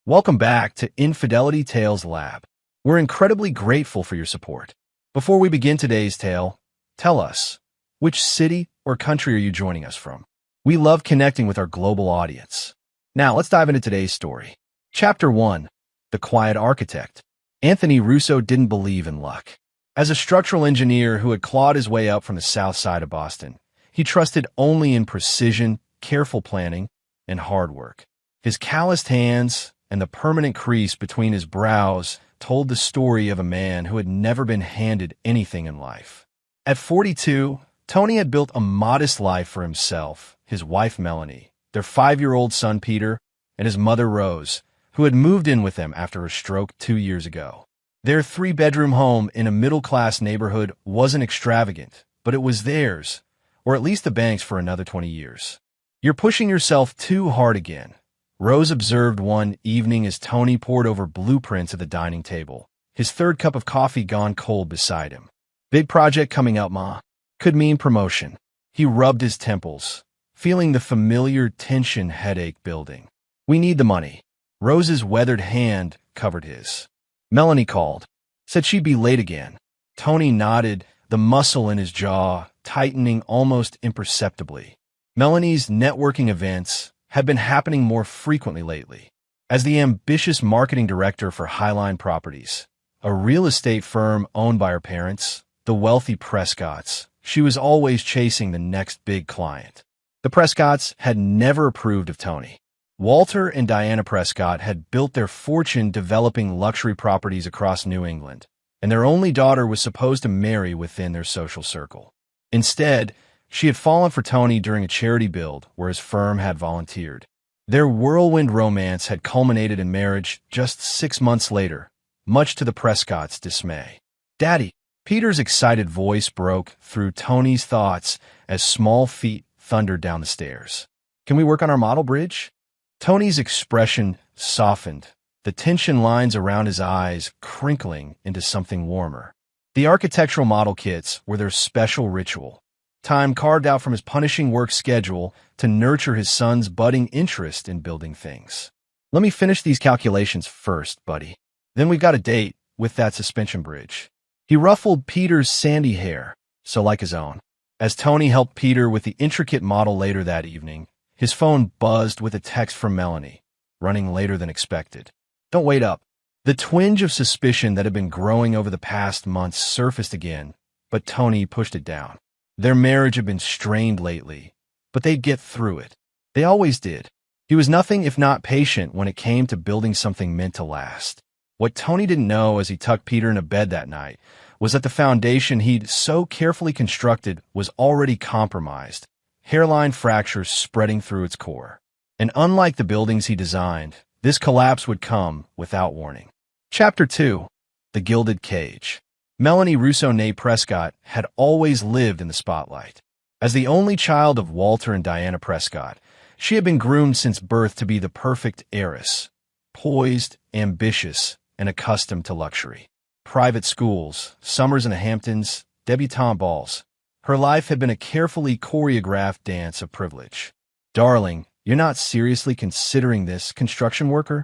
Welcome back to Infidelity Tales Lab. We're incredibly grateful for your support. Before we begin today's tale, tell us, which city or country are you joining us from? We love connecting with our global audience. Now, let's dive into today's story. Chapter 1. The Quiet Architect. Anthony Russo didn't believe in luck. As a structural engineer who had clawed his way up from the south side of Boston, he trusted only in precision, careful planning, and hard work. His calloused hands and the permanent crease between his brows told the story of a man who had never been handed anything in life. At 42, Tony had built a modest life for himself, his wife Melanie, their 5-year-old son Peter, and his mother Rose, who had moved in with them after her stroke 2 years ago. Their 3-bedroom home in a middle-class neighborhood wasn't extravagant, but it was theirs, or at least the bank's for another 20 years. "You're pushing yourself too hard again," Rose observed one evening as Tony pored over blueprints at the dining table, his third cup of coffee gone cold beside him. "Big project coming up, Ma. Could mean promotion." He rubbed his temples, feeling the familiar tension headache building. "We need the money." Rose's weathered hand covered his. Melanie called. Said she'd be late again. Tony nodded, the muscle in his jaw tightening almost imperceptibly. Melanie's networking events had been happening more frequently lately. As the ambitious marketing director for Highline Properties, a real estate firm owned by her parents, the wealthy Prescotts, she was always chasing the next big client. The Prescotts had never approved of Tony. Walter and Diana Prescott had built their fortune developing luxury properties across New England, and their only daughter was supposed to marry within their social circle. Instead, she had fallen for Tony during a charity build where his firm had volunteered. Their whirlwind romance had culminated in marriage just 6 months later, much to the Prescotts' dismay. "Daddy," Peter's excited voice broke through Tony's thoughts as small feet thundered down the stairs. "Can we work on our model bridge?" Tony's expression softened, the tension lines around his eyes crinkling into something warmer. The architectural model kits were their special ritual, time carved out from his punishing work schedule to nurture his son's budding interest in building things. "Let me finish these calculations first, buddy. Then we've got a date with that suspension bridge." He ruffled Peter's sandy hair, so like his own. As Tony helped Peter with the intricate model later that evening, his phone buzzed with a text from Melanie, running later than expected. "Don't wait up." The twinge of suspicion that had been growing over the past months surfaced again, but Tony pushed it down. Their marriage had been strained lately, but they'd get through it. They always did. He was nothing if not patient when it came to building something meant to last. What Tony didn't know as he tucked Peter into bed that night was that the foundation he'd so carefully constructed was already compromised, hairline fractures spreading through its core. And unlike the buildings he designed, this collapse would come without warning. Chapter 2. The Gilded Cage. Melanie Russo-Ney Prescott had always lived in the spotlight. As the only child of Walter and Diana Prescott, she had been groomed since birth to be the perfect heiress, poised, ambitious, and accustomed to luxury. Private schools, summers in the Hamptons, debutante balls. Her life had been a carefully choreographed dance of privilege. "Darling, you're not seriously considering this, construction worker?"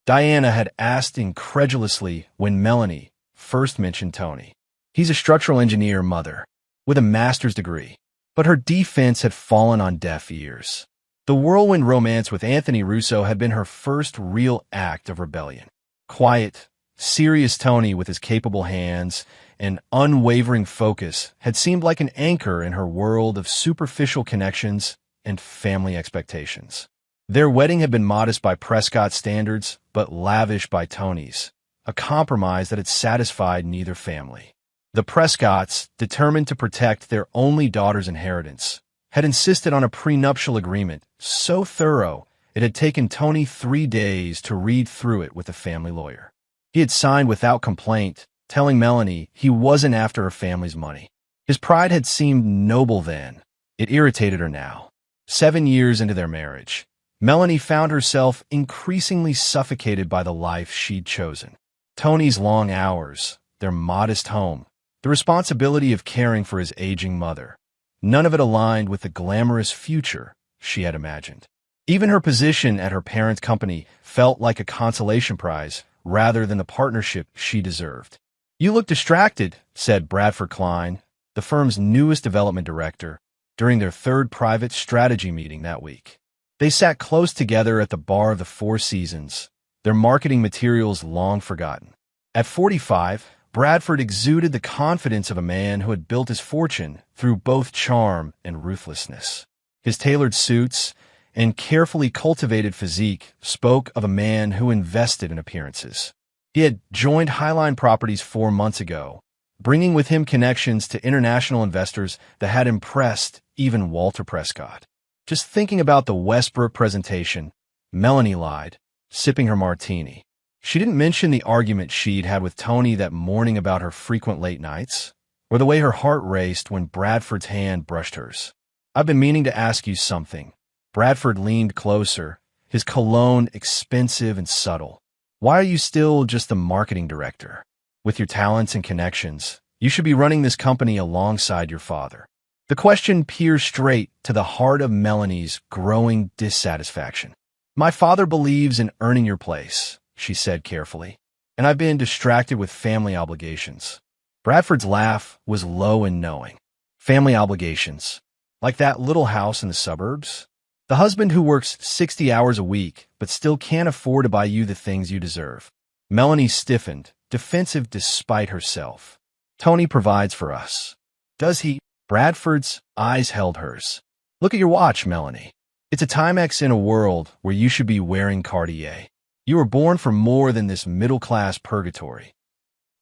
Diana had asked incredulously when Melanie first mentioned Tony. "He's a structural engineer, mother, with a master's degree." But her defense had fallen on deaf ears. The whirlwind romance with Anthony Russo had been her first real act of rebellion. Quiet, serious Tony with his capable hands and unwavering focus had seemed like an anchor in her world of superficial connections and family expectations. Their wedding had been modest by Prescott standards, but lavish by Tony's, a compromise that had satisfied neither family. The Prescotts, determined to protect their only daughter's inheritance, had insisted on a prenuptial agreement so thorough it had taken Tony 3 days to read through it with a family lawyer. He had signed without complaint, telling Melanie he wasn't after her family's money. His pride had seemed noble then. It irritated her now. 7 years into their marriage, Melanie found herself increasingly suffocated by the life she'd chosen. Tony's long hours, their modest home, the responsibility of caring for his aging mother. None of it aligned with the glamorous future she had imagined. Even her position at her parents' company felt like a consolation prize rather than the partnership she deserved. "You look distracted," said Bradford Klein, the firm's newest development director, during their third private strategy meeting that week. They sat close together at the bar of the Four Seasons, their marketing materials long forgotten. At 45, Bradford exuded the confidence of a man who had built his fortune through both charm and ruthlessness. His tailored suits and carefully cultivated physique spoke of a man who invested in appearances. He had joined Highline Properties 4 months ago, bringing with him connections to international investors that had impressed even Walter Prescott. "Just thinking about the Westbrook presentation," Melanie lied, sipping her martini. She didn't mention the argument she'd had with Tony that morning about her frequent late nights, or the way her heart raced when Bradford's hand brushed hers. "I've been meaning to ask you something." Bradford leaned closer, his cologne expensive and subtle. "Why are you still just the marketing director? With your talents and connections, you should be running this company alongside your father." The question pierced straight to the heart of Melanie's growing dissatisfaction. "My father believes in earning your place," she said carefully, "and I've been distracted with family obligations." Bradford's laugh was low and knowing. "Family obligations? Like that little house in the suburbs? The husband who works 60 hours a week but still can't afford to buy you the things you deserve." Melanie stiffened, defensive despite herself. "Tony provides for us." "Does he?" Bradford's eyes held hers. "Look at your watch, Melanie. It's a Timex in a world where you should be wearing Cartier. You were born for more than this middle-class purgatory."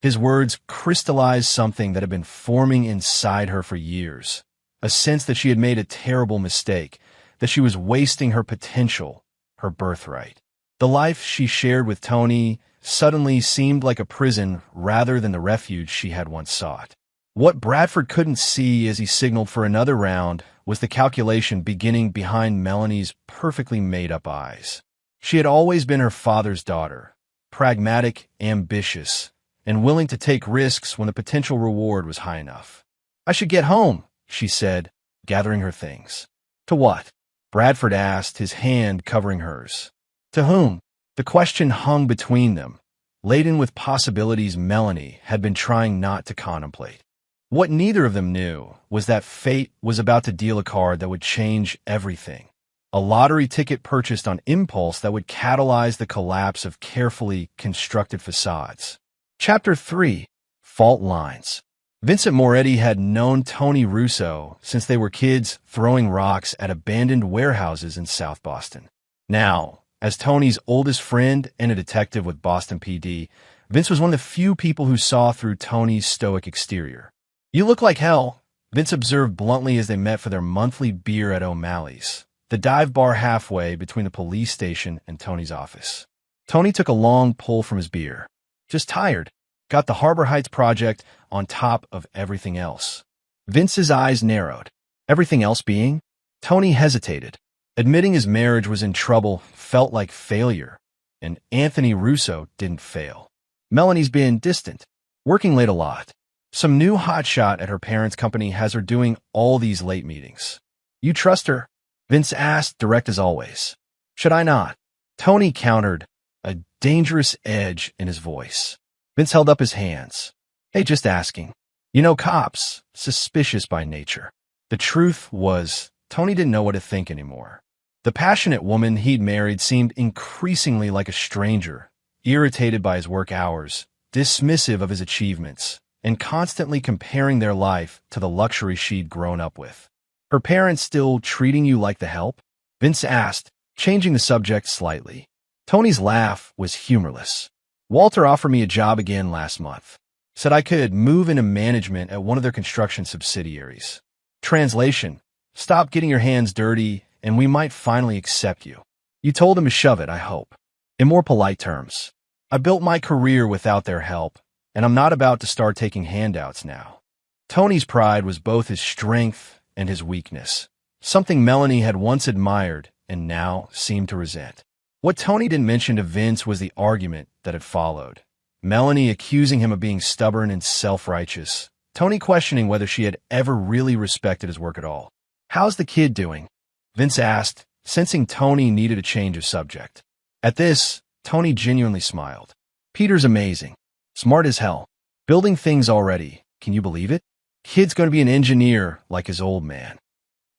His words crystallized something that had been forming inside her for years, a sense that she had made a terrible mistake, that she was wasting her potential, her birthright. The life she shared with Tony suddenly seemed like a prison rather than the refuge she had once sought. What Bradford couldn't see as he signaled for another round was the calculation beginning behind Melanie's perfectly made-up eyes. She had always been her father's daughter, pragmatic, ambitious, and willing to take risks when the potential reward was high enough. "I should get home," she said, gathering her things. "To what?" Bradford asked, his hand covering hers. "To whom?" The question hung between them, laden with possibilities Melanie had been trying not to contemplate. What neither of them knew was that fate was about to deal a card that would change everything. A lottery ticket purchased on impulse that would catalyze the collapse of carefully constructed facades. Chapter 3. Fault Lines. Vincent Moretti had known Tony Russo since they were kids throwing rocks at abandoned warehouses in South Boston. Now, as Tony's oldest friend and a detective with Boston PD, Vince was one of the few people who saw through Tony's stoic exterior. "You look like hell," Vince observed bluntly as they met for their monthly beer at O'Malley's, the dive bar halfway between the police station and Tony's office. Tony took a long pull from his beer. "Just tired. Got the Harbor Heights project on top of everything else." Vince's eyes narrowed. "Everything else being?" Tony hesitated. Admitting his marriage was in trouble felt like failure, and Anthony Russo didn't fail. "Melanie's been distant, working late a lot. Some new hotshot at her parents' company has her doing all these late meetings." "You trust her?" Vince asked, direct as always. "Should I not?" Tony countered, a dangerous edge in his voice. Vince held up his hands. "Hey, just asking. You know cops, suspicious by nature." The truth was, Tony didn't know what to think anymore. The passionate woman he'd married seemed increasingly like a stranger, irritated by his work hours, dismissive of his achievements, and constantly comparing their life to the luxury she'd grown up with. "Her parents still treating you like the help?" Vince asked, changing the subject slightly. Tony's laugh was humorless. "Walter offered me a job again last month. Said I could move into management at one of their construction subsidiaries. Translation: stop getting your hands dirty and we might finally accept you. You told him to shove it, I hope." In more polite terms, "I built my career without their help, and I'm not about to start taking handouts now." Tony's pride was both his strength and his weakness, something Melanie had once admired and now seemed to resent. What Tony didn't mention to Vince was the argument that had followed. Melanie accusing him of being stubborn and self-righteous, Tony questioning whether she had ever really respected his work at all. "How's the kid doing?" Vince asked, sensing Tony needed a change of subject. At this, Tony genuinely smiled. Peter's amazing. Smart as hell. Building things already. Can you believe it? Kid's gonna be an engineer like his old man.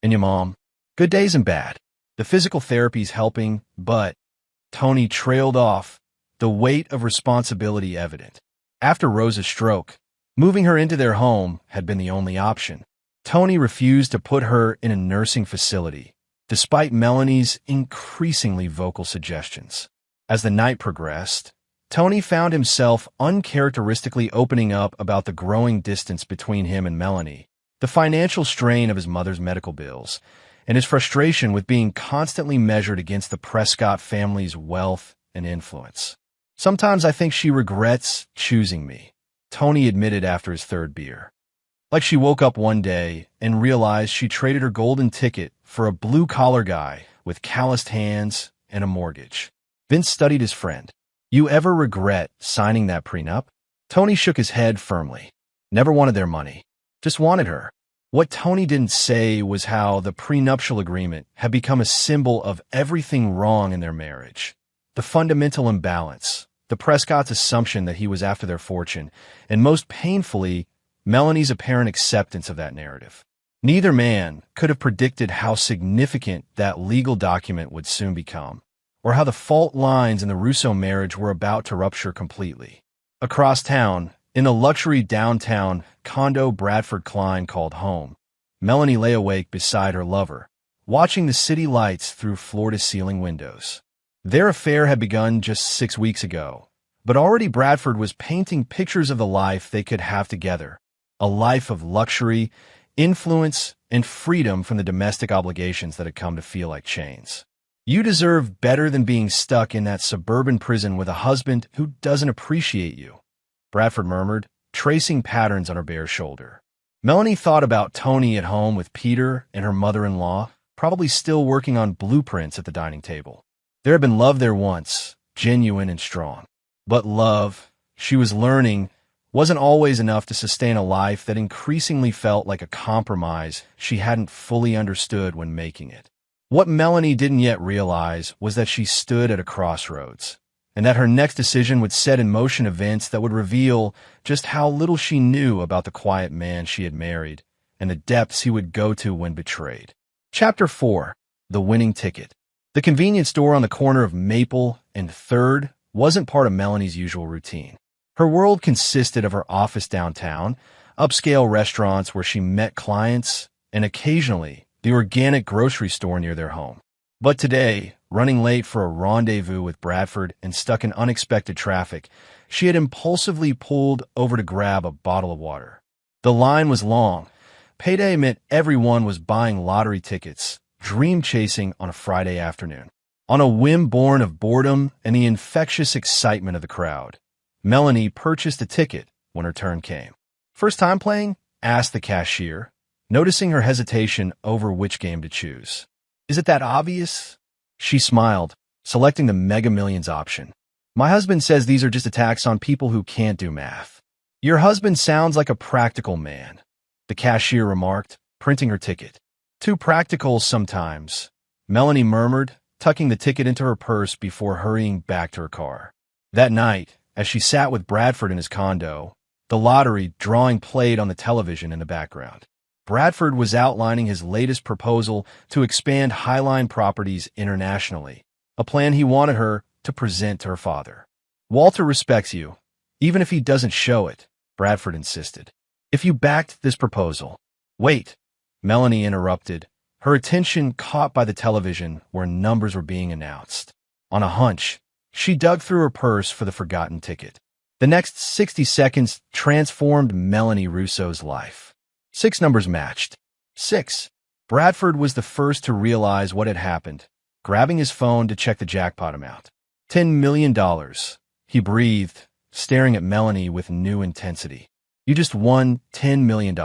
And your mom? Good days and bad. The physical therapy's helping, but Tony trailed off, the weight of responsibility evident. After Rosa's stroke, moving her into their home had been the only option. Tony refused to put her in a nursing facility, despite Melanie's increasingly vocal suggestions. As the night progressed, Tony found himself uncharacteristically opening up about the growing distance between him and Melanie, the financial strain of his mother's medical bills, and his frustration with being constantly measured against the Prescott family's wealth and influence. Sometimes I think she regrets choosing me, Tony admitted after his third beer. Like she woke up one day and realized she traded her golden ticket for a blue-collar guy with calloused hands and a mortgage. Vince studied his friend. You ever regret signing that prenup? Tony shook his head firmly. Never wanted their money. Just wanted her. What Tony didn't say was how the prenuptial agreement had become a symbol of everything wrong in their marriage. The fundamental imbalance, the Prescott's assumption that he was after their fortune, and most painfully, Melanie's apparent acceptance of that narrative. Neither man could have predicted how significant that legal document would soon become, or how the fault lines in the Russo marriage were about to rupture completely. Across town, in the luxury downtown condo Bradford Klein called home, Melanie lay awake beside her lover, watching the city lights through floor-to-ceiling windows. Their affair had begun just 6 weeks ago, but already Bradford was painting pictures of the life they could have together, a life of luxury, influence, and freedom from the domestic obligations that had come to feel like chains. You deserve better than being stuck in that suburban prison with a husband who doesn't appreciate you, Bradford murmured, tracing patterns on her bare shoulder. Melanie thought about Tony at home with Peter and her mother-in-law, probably still working on blueprints at the dining table. There had been love there once, genuine and strong. But love, she was learning, wasn't always enough to sustain a life that increasingly felt like a compromise she hadn't fully understood when making it. What Melanie didn't yet realize was that she stood at a crossroads, and that her next decision would set in motion events that would reveal just how little she knew about the quiet man she had married, and the depths he would go to when betrayed. Chapter 4. The Winning Ticket. The convenience store on the corner of Maple and 3rd wasn't part of Melanie's usual routine. Her world consisted of her office downtown, upscale restaurants where she met clients, and occasionally the organic grocery store near their home. But today, running late for a rendezvous with Bradford and stuck in unexpected traffic, she had impulsively pulled over to grab a bottle of water. The line was long. Payday meant everyone was buying lottery tickets, dream chasing on a Friday afternoon. On a whim born of boredom and the infectious excitement of the crowd, Melanie purchased a ticket when her turn came. First time playing? Asked the cashier, noticing her hesitation over which game to choose. Is it that obvious? She smiled, selecting the Mega Millions option. My husband says these are just a tax on people who can't do math. Your husband sounds like a practical man, the cashier remarked, printing her ticket. Too practical sometimes, Melanie murmured, tucking the ticket into her purse before hurrying back to her car. That night, as she sat with Bradford in his condo, the lottery drawing played on the television in the background. Bradford was outlining his latest proposal to expand Highline Properties internationally, a plan he wanted her to present to her father. Walter respects you, even if he doesn't show it, Bradford insisted. If you backed this proposal. Wait, Melanie interrupted, her attention caught by the television where numbers were being announced. On a hunch, she dug through her purse for the forgotten ticket. The next 60 seconds transformed Melanie Russo's life. 6 numbers matched. 6. Bradford was the first to realize what had happened, grabbing his phone to check the jackpot amount. $10 million. He breathed, staring at Melanie with new intensity. You just won $10 million.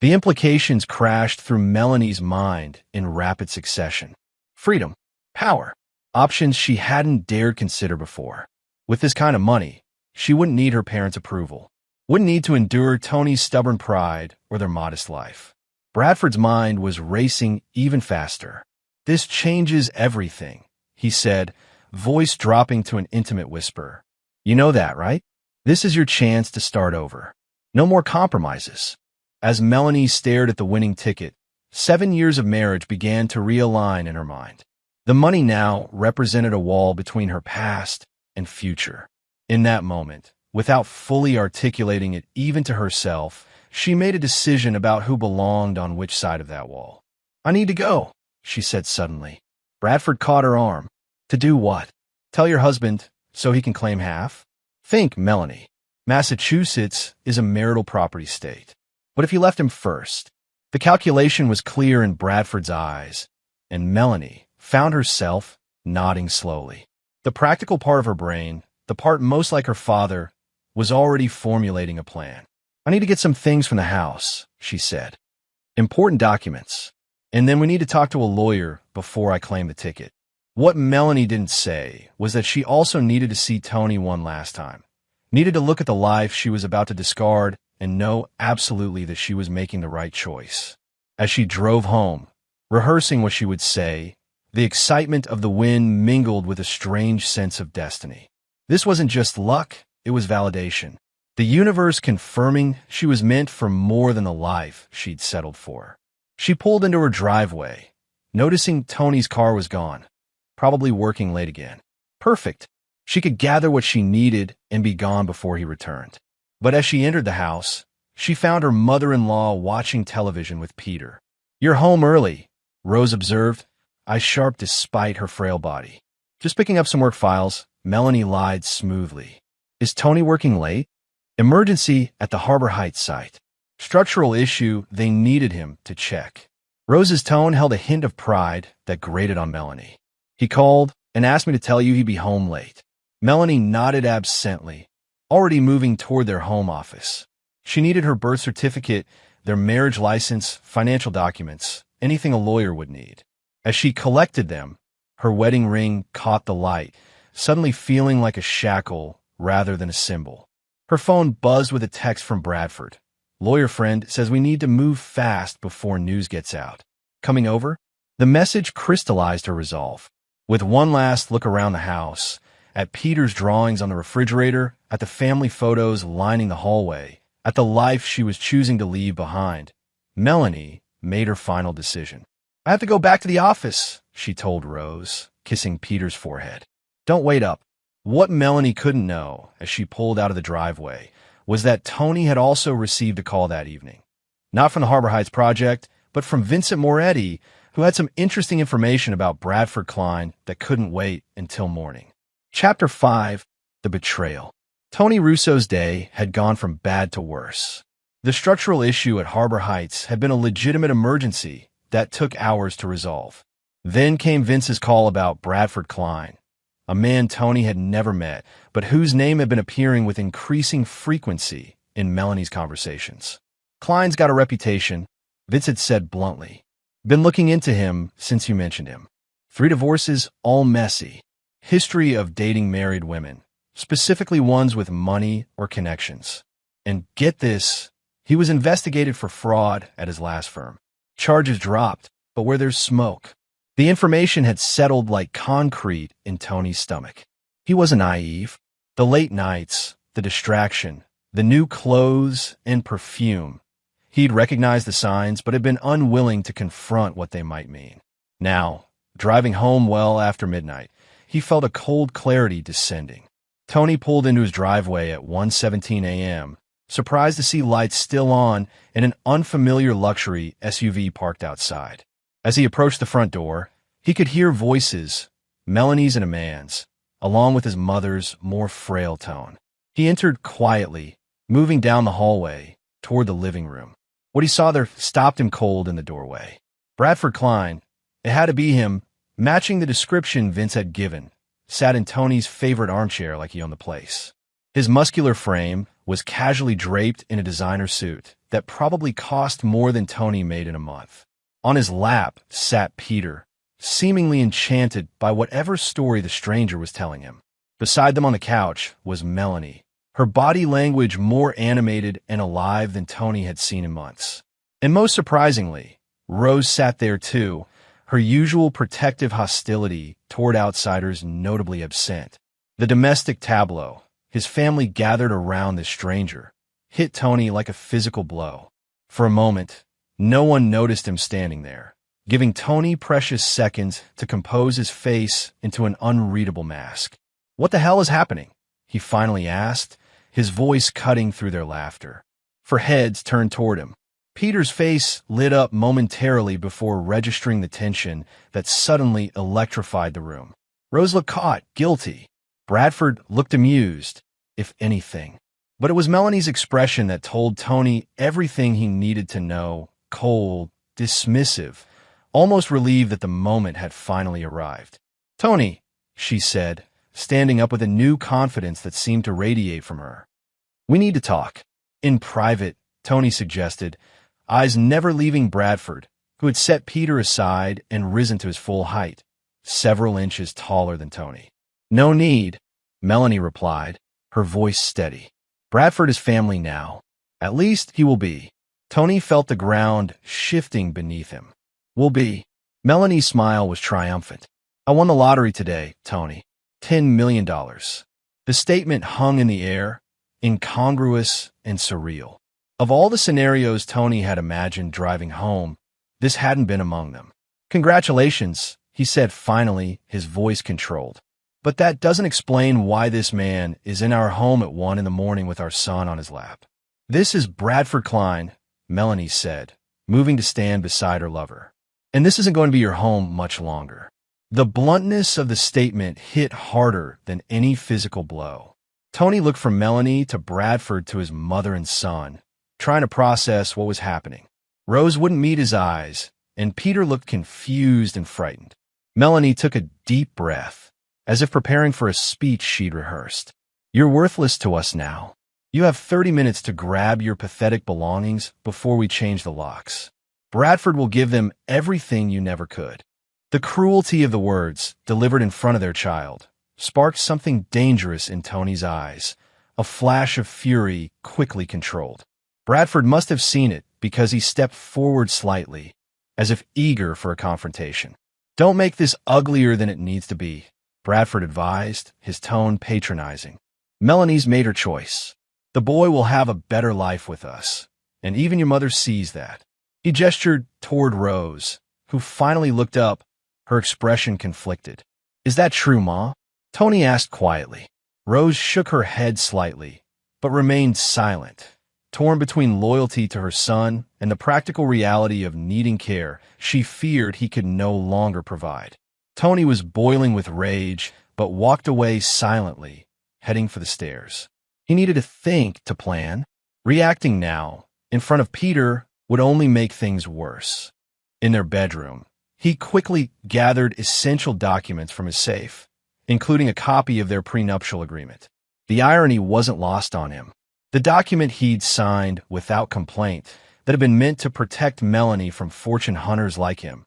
The implications crashed through Melanie's mind in rapid succession. Freedom. Power. Options she hadn't dared consider before. With this kind of money, she wouldn't need her parents' approval. Wouldn't need to endure Tony's stubborn pride or their modest life. Bradford's mind was racing even faster. This changes everything, he said, voice dropping to an intimate whisper. You know that, right? This is your chance to start over. No more compromises. As Melanie stared at the winning ticket, 7 years of marriage began to realign in her mind. The money now represented a wall between her past and future. In that moment, without fully articulating it even to herself, she made a decision about who belonged on which side of that wall. I need to go, she said suddenly. Bradford caught her arm. To do what? Tell your husband so he can claim half? Think, Melanie. Massachusetts is a marital property state. What if you left him first? The calculation was clear in Bradford's eyes, and Melanie found herself nodding slowly. The practical part of her brain, the part most like her father, was already formulating a plan. I need to get some things from the house, she said. Important documents. And then we need to talk to a lawyer before I claim the ticket. What Melanie didn't say was that she also needed to see Tony one last time. Needed to look at the life she was about to discard and know absolutely that she was making the right choice. As she drove home, rehearsing what she would say, the excitement of the win mingled with a strange sense of destiny. This wasn't just luck, it was validation. The universe confirming she was meant for more than the life she'd settled for. She pulled into her driveway, noticing Tony's car was gone, probably working late again. Perfect. She could gather what she needed and be gone before he returned. But as she entered the house, she found her mother-in-law watching television with Peter. You're home early, Rose observed, eyes sharp despite her frail body. Just picking up some work files, Melanie lied smoothly. Is Tony working late? Emergency at the Harbor Heights site. Structural issue they needed him to check. Rose's tone held a hint of pride that grated on Melanie. He called and asked me to tell you he'd be home late. Melanie nodded absently, already moving toward their home office. She needed her birth certificate, their marriage license, financial documents, anything a lawyer would need. As she collected them, her wedding ring caught the light, suddenly feeling like a shackle rather than a symbol. Her phone buzzed with a text from Bradford. Lawyer friend says we need to move fast before news gets out. Coming over? The message crystallized her resolve. With one last look around the house, at Peter's drawings on the refrigerator, at the family photos lining the hallway, at the life she was choosing to leave behind, Melanie made her final decision. I have to go back to the office, she told Rose, kissing Peter's forehead. Don't wait up. What Melanie couldn't know, as she pulled out of the driveway, was that Tony had also received a call that evening. Not from the Harbor Heights project, but from Vincent Moretti, who had some interesting information about Bradford Klein that couldn't wait until morning. Chapter 5, The Betrayal. Tony Russo's day had gone from bad to worse. The structural issue at Harbor Heights had been a legitimate emergency that took hours to resolve. Then came Vince's call about Bradford Klein, a man Tony had never met, but whose name had been appearing with increasing frequency in Melanie's conversations. Klein's got a reputation, Vince had said bluntly. Been looking into him since you mentioned him. 3 divorces, all messy. History of dating married women, specifically ones with money or connections. And get this, he was investigated for fraud at his last firm. Charges dropped, but where there's smoke. The information had settled like concrete in Tony's stomach. He wasn't naive. The late nights, the distraction, the new clothes and perfume. He'd recognized the signs, but had been unwilling to confront what they might mean. Now, driving home well after midnight, he felt a cold clarity descending. Tony pulled into his driveway at 1:17 a.m., surprised to see lights still on and an unfamiliar luxury SUV parked outside. As he approached the front door, he could hear voices, Melanie's and a man's, along with his mother's more frail tone. He entered quietly, moving down the hallway toward the living room. What he saw there stopped him cold in the doorway. Bradford Klein, it had to be him, matching the description Vince had given, sat in Tony's favorite armchair like he owned the place. His muscular frame was casually draped in a designer suit that probably cost more than Tony made in a month. On his lap sat Peter, seemingly enchanted by whatever story the stranger was telling him. Beside them on the couch was Melanie, her body language more animated and alive than Tony had seen in months. And most surprisingly, Rose sat there too, her usual protective hostility toward outsiders notably absent. The domestic tableau, his family gathered around this stranger, hit Tony like a physical blow. For a moment, no one noticed him standing there, giving Tony precious seconds to compose his face into an unreadable mask. "What the hell is happening?" he finally asked, his voice cutting through their laughter. For heads turned toward him. Peter's face lit up momentarily before registering the tension that suddenly electrified the room. Rose looked caught, guilty. Bradford looked amused, if anything. But it was Melanie's expression that told Tony everything he needed to know, cold, dismissive, almost relieved that the moment had finally arrived. "Tony," she said, standing up with a new confidence that seemed to radiate from her. "We need to talk." "In private," Tony suggested, eyes never leaving Bradford, who had set Peter aside and risen to his full height, several inches taller than Tony. "No need," Melanie replied, her voice steady. "Bradford is family now. At least he will be." Tony felt the ground shifting beneath him. "Will be." Melanie's smile was triumphant. "I won the lottery today, Tony. $10 million. The statement hung in the air, incongruous and surreal. Of all the scenarios Tony had imagined driving home, this hadn't been among them. "Congratulations," he said finally, his voice controlled. "But that doesn't explain why this man is in our home at 1 a.m. with our son on his lap." "This is Bradford Klein," Melanie said, moving to stand beside her lover. "And this isn't going to be your home much longer." The bluntness of the statement hit harder than any physical blow. Tony looked from Melanie to Bradford to his mother and son, trying to process what was happening. Rose wouldn't meet his eyes, and Peter looked confused and frightened. Melanie took a deep breath, as if preparing for a speech she'd rehearsed. "You're worthless to us now. You have 30 minutes to grab your pathetic belongings before we change the locks. Bradford will give them everything you never could." The cruelty of the words, delivered in front of their child, sparked something dangerous in Tony's eyes, a flash of fury quickly controlled. Bradford must have seen it because he stepped forward slightly, as if eager for a confrontation. "Don't make this uglier than it needs to be," Bradford advised, his tone patronizing. "Melanie's made her choice. The boy will have a better life with us, and even your mother sees that." He gestured toward Rose, who finally looked up, her expression conflicted. "Is that true, Ma?" Tony asked quietly. Rose shook her head slightly, but remained silent, torn between loyalty to her son and the practical reality of needing care she feared he could no longer provide. Tony was boiling with rage, but walked away silently, heading for the stairs. He needed to think, to plan. Reacting now, in front of Peter, would only make things worse. In their bedroom, he quickly gathered essential documents from his safe, including a copy of their prenuptial agreement. The irony wasn't lost on him. The document he'd signed without complaint, that had been meant to protect Melanie from fortune hunters like him,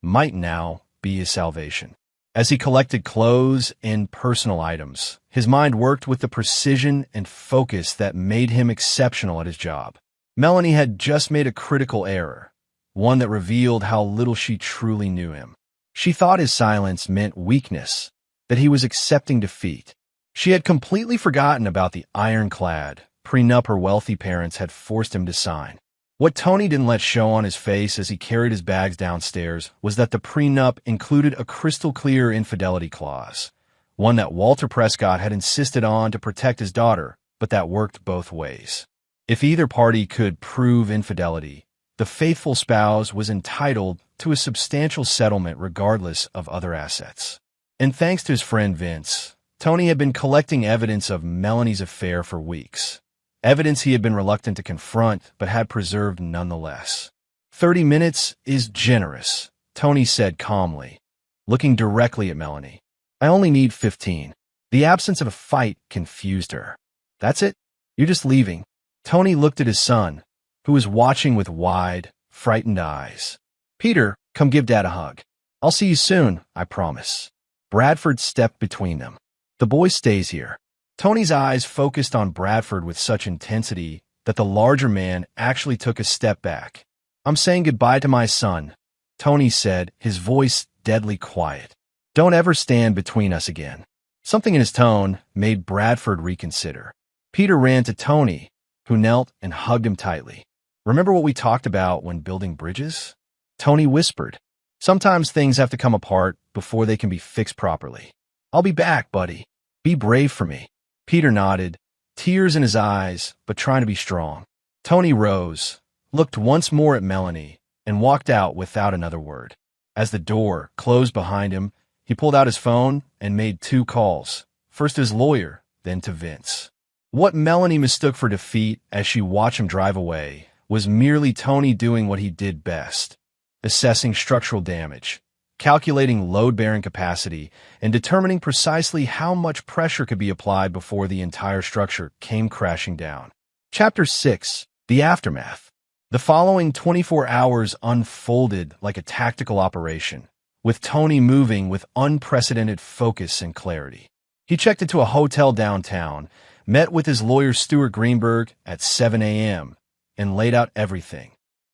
might now be his salvation. As he collected clothes and personal items, his mind worked with the precision and focus that made him exceptional at his job. Melanie had just made a critical error, one that revealed how little she truly knew him. She thought his silence meant weakness, that he was accepting defeat. She had completely forgotten about the ironclad prenup her wealthy parents had forced him to sign. What Tony didn't let show on his face as he carried his bags downstairs was that the prenup included a crystal-clear infidelity clause, one that Walter Prescott had insisted on to protect his daughter, but that worked both ways. If either party could prove infidelity, the faithful spouse was entitled to a substantial settlement regardless of other assets. And thanks to his friend Vince, Tony had been collecting evidence of Melanie's affair for weeks. Evidence he had been reluctant to confront, but had preserved nonetheless. 30 minutes is generous, Tony said calmly, looking directly at Melanie. "I only need 15. The absence of a fight confused her. "That's it? You're just leaving?" Tony looked at his son, who was watching with wide, frightened eyes. "Peter, come give Dad a hug. I'll see you soon, I promise." Bradford stepped between them. "The boy stays here." Tony's eyes focused on Bradford with such intensity that the larger man actually took a step back. "I'm saying goodbye to my son," Tony said, his voice deadly quiet. "Don't ever stand between us again." Something in his tone made Bradford reconsider. Peter ran to Tony, who knelt and hugged him tightly. "Remember what we talked about when building bridges?" Tony whispered. "Sometimes things have to come apart before they can be fixed properly. I'll be back, buddy. Be brave for me." Peter nodded, tears in his eyes, but trying to be strong. Tony rose, looked once more at Melanie, and walked out without another word. As the door closed behind him, he pulled out his phone and made 2 calls, first to his lawyer, then to Vince. What Melanie mistook for defeat as she watched him drive away was merely Tony doing what he did best, assessing structural damage, calculating load-bearing capacity, and determining precisely how much pressure could be applied before the entire structure came crashing down. Chapter 6. The Aftermath. The following 24 hours unfolded like a tactical operation, with Tony moving with unprecedented focus and clarity. He checked into a hotel downtown, met with his lawyer Stuart Greenberg at 7 a.m., and laid out everything: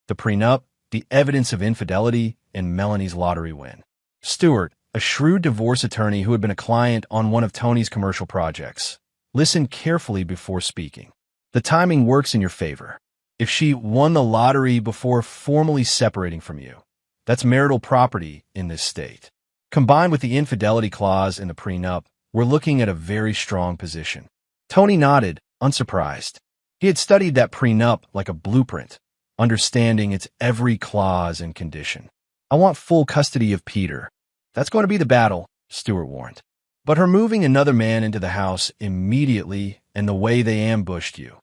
the prenup, the evidence of infidelity, and Melanie's lottery win. Stuart, a shrewd divorce attorney who had been a client on one of Tony's commercial projects, listened carefully before speaking. The timing works in your favor. If she won the lottery before formally separating from you, that's marital property in this state. Combined with the infidelity clause in the prenup, we're looking at a very strong position. Tony nodded, unsurprised. He had studied that prenup like a blueprint, understanding its every clause and condition. "I want full custody of Peter." "That's going to be the battle," Stuart warned. "But her moving another man into the house immediately and the way they ambushed you,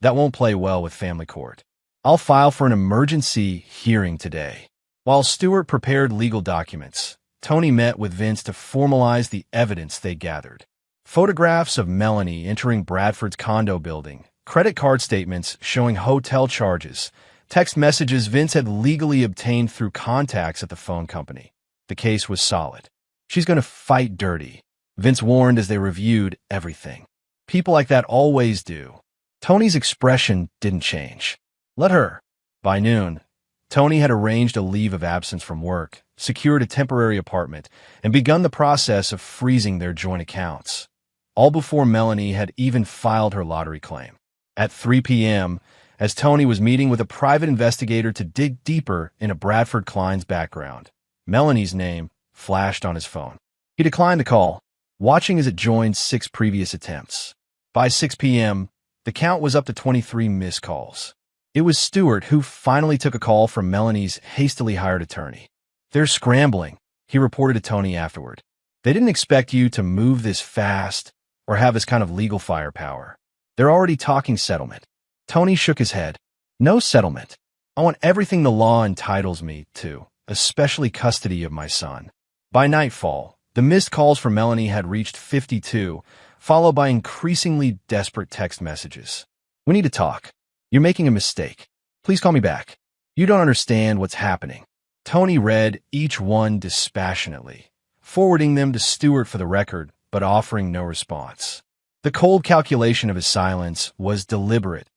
that won't play well with family court. I'll file for an emergency hearing today." While Stuart prepared legal documents, Tony met with Vince to formalize the evidence they gathered. Photographs of Melanie entering Bradford's condo building, credit card statements showing hotel charges, text messages Vince had legally obtained through contacts at the phone company. The case was solid. "She's going to fight dirty," Vince warned as they reviewed everything. "People like that always do." Tony's expression didn't change. "Let her." By noon, Tony had arranged a leave of absence from work, secured a temporary apartment, and begun the process of freezing their joint accounts, all before Melanie had even filed her lottery claim. At 3 p.m., as Tony was meeting with a private investigator to dig deeper into Bradford Klein's background, Melanie's name flashed on his phone. He declined the call, watching as it joined 6 previous attempts. By 6 p.m., the count was up to 23 missed calls. It was Stuart who finally took a call from Melanie's hastily hired attorney. "They're scrambling," he reported to Tony afterward. "They didn't expect you to move this fast or have this kind of legal firepower. They're already talking settlement." Tony shook his head. "No settlement. I want everything the law entitles me to, especially custody of my son." By nightfall, the missed calls from Melanie had reached 52, followed by increasingly desperate text messages. "We need to talk. You're making a mistake. Please call me back. You don't understand what's happening." Tony read each one dispassionately, forwarding them to Stuart for the record, but offering no response. The cold calculation of his silence was deliberate.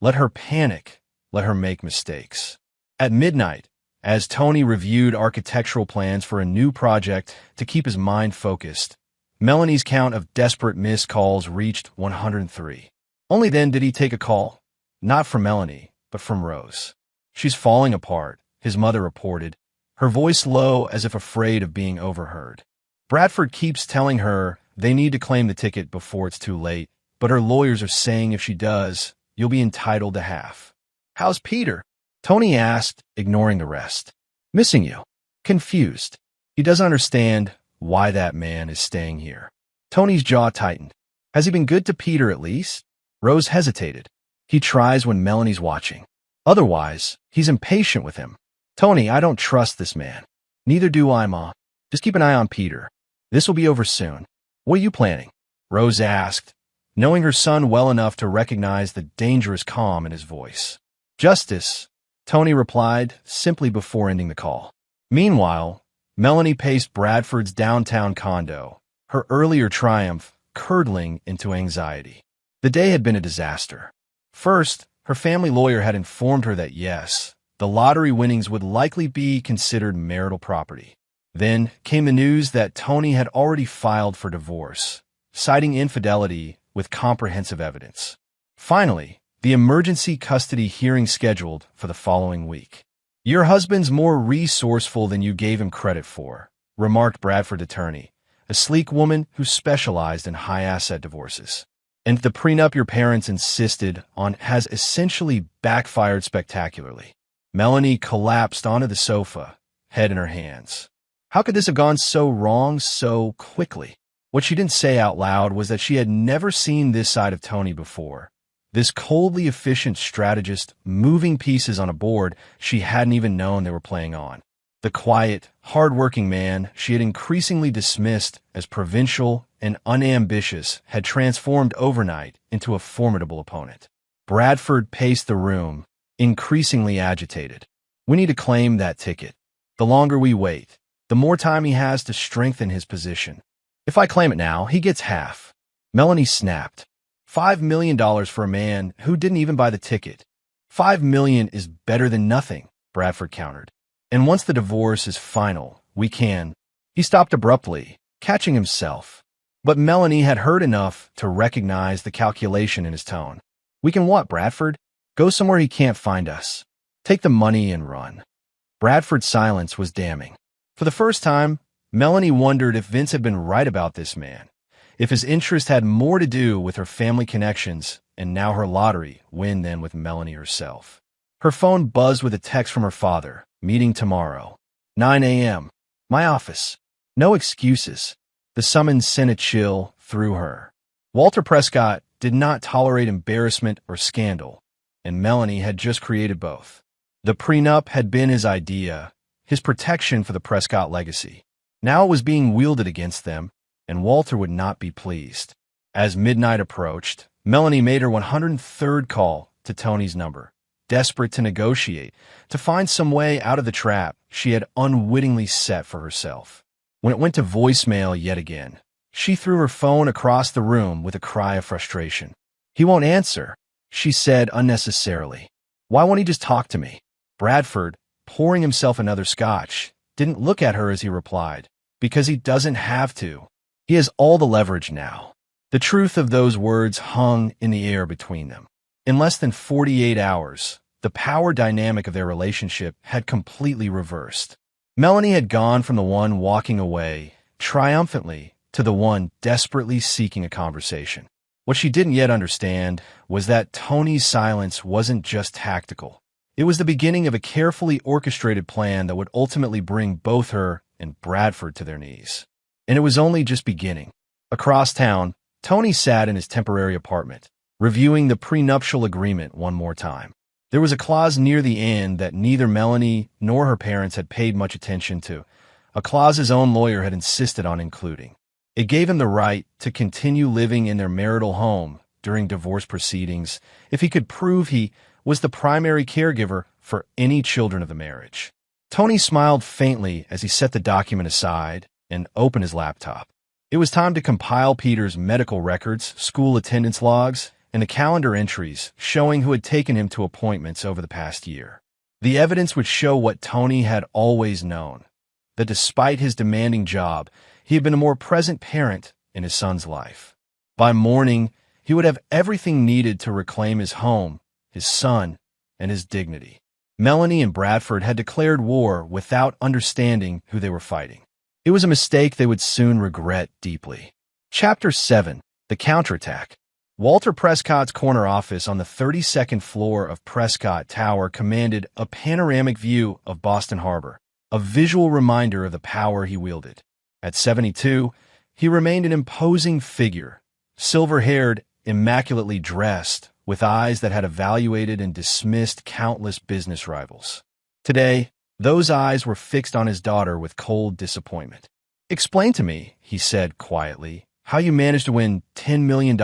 Let her panic. Let her make mistakes. At midnight, as Tony reviewed architectural plans for a new project to keep his mind focused, Melanie's count of desperate missed calls reached 103. Only then did he take a call, not from Melanie, but from Rose. "She's falling apart," his mother reported, her voice low as if afraid of being overheard. "Bradford keeps telling her they need to claim the ticket before it's too late, but her lawyers are saying if she does, you'll be entitled to half." "How's Peter?" Tony asked, ignoring the rest. "Missing you. Confused. He doesn't understand why that man is staying here." Tony's jaw tightened. "Has he been good to Peter at least?" Rose hesitated. "He tries when Melanie's watching. Otherwise, he's impatient with him." "Tony, I don't trust this man." "Neither do I, Ma. Just keep an eye on Peter. This will be over soon." "What are you planning?" Rose asked, knowing her son well enough to recognize the dangerous calm in his voice. "Justice," Tony replied, simply before ending the call. Meanwhile, Melanie paced Bradford's downtown condo, her earlier triumph curdling into anxiety. The day had been a disaster. First, her family lawyer had informed her that yes, the The lottery winnings would likely be considered marital property. Then came the news that Tony had already filed for divorce, citing infidelity with comprehensive evidence. Finally, the emergency custody hearing scheduled for the following week. "Your husband's more resourceful than you gave him credit for," remarked Bradford's attorney, a sleek woman who specialized in high-asset divorces. "And the prenup your parents insisted on has essentially backfired spectacularly." Melanie collapsed onto the sofa, head in her hands. How could this have gone so wrong so quickly? What she didn't say out loud was that she had never seen this side of Tony before. This coldly efficient strategist moving pieces on a board she hadn't even known they were playing on. The quiet, hard-working man she had increasingly dismissed as provincial and unambitious had transformed overnight into a formidable opponent. Bradford paced the room, increasingly agitated. "We need to claim that ticket. The longer we wait, the more time he has to strengthen his position. If I claim it now, he gets half." Melanie snapped. $5 million for a man who didn't even buy the ticket. $5 million is better than nothing, Bradford countered. "And once the divorce is final, we can—" He stopped abruptly, catching himself. But Melanie had heard enough to recognize the calculation in his tone. "We can what, Bradford? Go somewhere he can't find us. Take the money and run." Bradford's silence was damning. For the first time, Melanie wondered if Vince had been right about this man, if his interest had more to do with her family connections and now her lottery win than with Melanie herself. Her phone buzzed with a text from her father. "Meeting tomorrow. 9 a.m. My office." No excuses. The summons sent a chill through her. Walter Prescott did not tolerate embarrassment or scandal, and Melanie had just created both. The prenup had been his idea, his protection for the Prescott legacy. Now it was being wielded against them, and Walter would not be pleased. As midnight approached, Melanie made her 103rd call to Tony's number, desperate to negotiate, to find some way out of the trap she had unwittingly set for herself. When it went to voicemail yet again, she threw her phone across the room with a cry of frustration. "He won't answer," she said unnecessarily. "Why won't he just talk to me?" Bradford, pouring himself another scotch, didn't look at her as he replied. "Because he doesn't have to. He has all the leverage now." The truth of those words hung in the air between them. In less than 48 hours, the power dynamic of their relationship had completely reversed. Melanie had gone from the one walking away triumphantly to the one desperately seeking a conversation. What she didn't yet understand was that Tony's silence wasn't just tactical. It was the beginning of a carefully orchestrated plan that would ultimately bring both her and Bradford to their knees. And it was only just beginning. Across town, Tony sat in his temporary apartment, reviewing the prenuptial agreement one more time. There was a clause near the end that neither Melanie nor her parents had paid much attention to, a clause his own lawyer had insisted on including. It gave him the right to continue living in their marital home during divorce proceedings if he could prove he was the primary caregiver for any children of the marriage. Tony smiled faintly as he set the document aside and opened his laptop. It was time to compile Peter's medical records, school attendance logs, and the calendar entries showing who had taken him to appointments over the past year. The evidence would show what Tony had always known, that despite his demanding job, he had been a more present parent in his son's life. By morning, he would have everything needed to reclaim his home, his son, and his dignity. Melanie and Bradford had declared war without understanding who they were fighting. It was a mistake they would soon regret deeply. Chapter 7. The Counterattack. Walter Prescott's corner office on the 32nd floor of Prescott Tower commanded a panoramic view of Boston Harbor, a visual reminder of the power he wielded. At 72, he remained an imposing figure, silver-haired, immaculately dressed, with eyes that had evaluated and dismissed countless business rivals. Today, those eyes were fixed on his daughter with cold disappointment. "Explain to me," he said quietly, "how you managed to win $10 million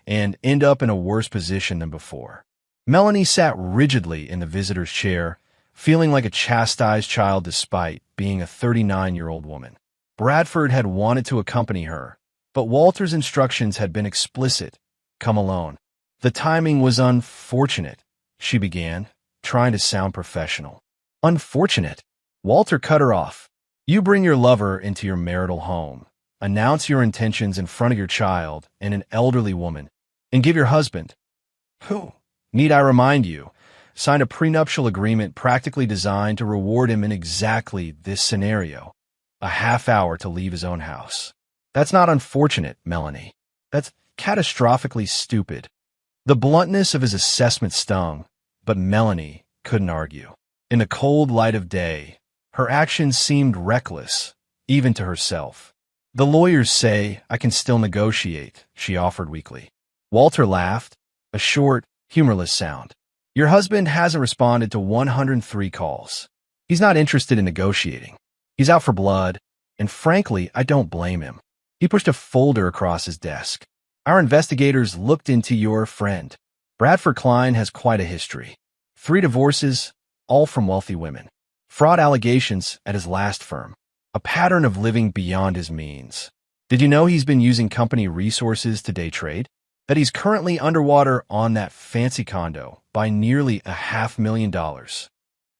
and end up in a worse position than before." Melanie sat rigidly in the visitor's chair, feeling like a chastised child despite being a 39-year-old woman. Bradford had wanted to accompany her, but Walter's instructions had been explicit: come alone. "The timing was unfortunate," she began, trying to sound professional. Unfortunate. Walter cut her off. You bring your lover into your marital home, announce your intentions in front of your child and an elderly woman, and give your husband, who, need I remind you, signed a prenuptial agreement practically designed to reward him in exactly this scenario, a half hour to leave his own house. That's not unfortunate, Melanie. That's catastrophically stupid. The bluntness of his assessment stung, but Melanie couldn't argue. In the cold light of day, her actions seemed reckless, even to herself. The lawyers say I can still negotiate, she offered weakly. Walter laughed, a short, humorless sound. Your husband hasn't responded to 103 calls. He's not interested in negotiating. He's out for blood, and frankly, I don't blame him. He pushed a folder across his desk. Our investigators looked into your friend. Bradford Klein has quite a history. 3 divorces, all from wealthy women. Fraud allegations at his last firm. A pattern of living beyond his means. Did you know he's been using company resources to day trade? That he's currently underwater on that fancy condo by nearly $500,000.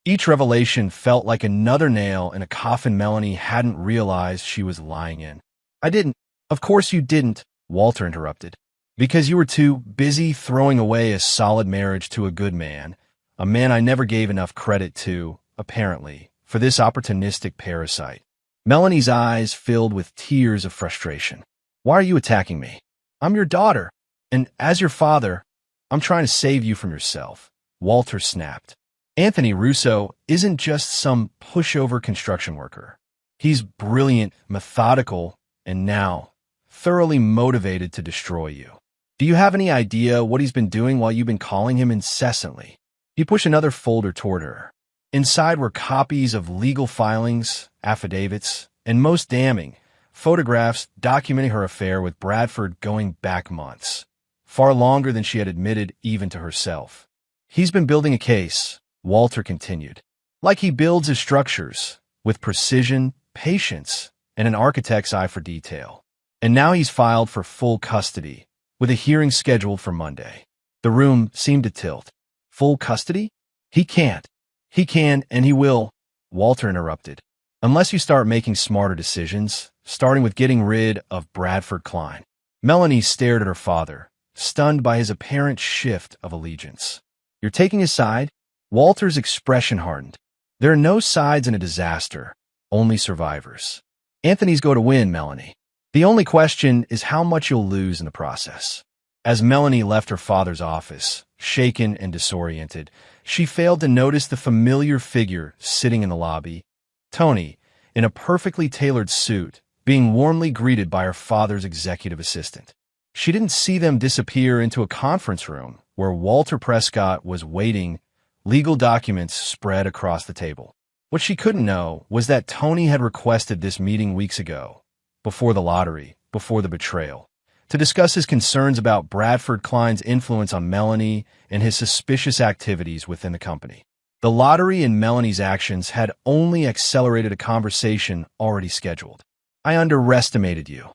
Each revelation felt like another nail in a coffin Melanie hadn't realized she was lying in. I didn't. Of course you didn't, Walter interrupted. Because you were too busy throwing away a solid marriage to a good man, a man I never gave enough credit to, apparently, for this opportunistic parasite. Melanie's eyes filled with tears of frustration. Why are you attacking me? I'm your daughter, and as your father, I'm trying to save you from yourself, Walter snapped. Anthony Russo isn't just some pushover construction worker. He's brilliant, methodical, and now thoroughly motivated to destroy you. Do you have any idea what he's been doing while you've been calling him incessantly? He pushed another folder toward her. Inside were copies of legal filings, affidavits, and most damning, photographs documenting her affair with Bradford going back months, far longer than she had admitted even to herself. He's been building a case, Walter continued, like he builds his structures, with precision, patience, and an architect's eye for detail. And now he's filed for full custody, with a hearing scheduled for Monday. The room seemed to tilt. Full custody? He can't. He can, and he will, Walter interrupted. Unless you start making smarter decisions, starting with getting rid of Bradford Klein. Melanie stared at her father, stunned by his apparent shift of allegiance. You're taking his side? Walter's expression hardened. There are no sides in a disaster, only survivors. Anthony's going to win, Melanie. The only question is how much you'll lose in the process. As Melanie left her father's office, shaken and disoriented, she failed to notice the familiar figure sitting in the lobby, Tony, in a perfectly tailored suit, being warmly greeted by her father's executive assistant. She didn't see them disappear into a conference room where Walter Prescott was waiting, legal documents spread across the table. What she couldn't know was that Tony had requested this meeting weeks ago, before the lottery, before the betrayal, to discuss his concerns about Bradford Klein's influence on Melanie and his suspicious activities within the company. The lottery and Melanie's actions had only accelerated a conversation already scheduled. I underestimated you,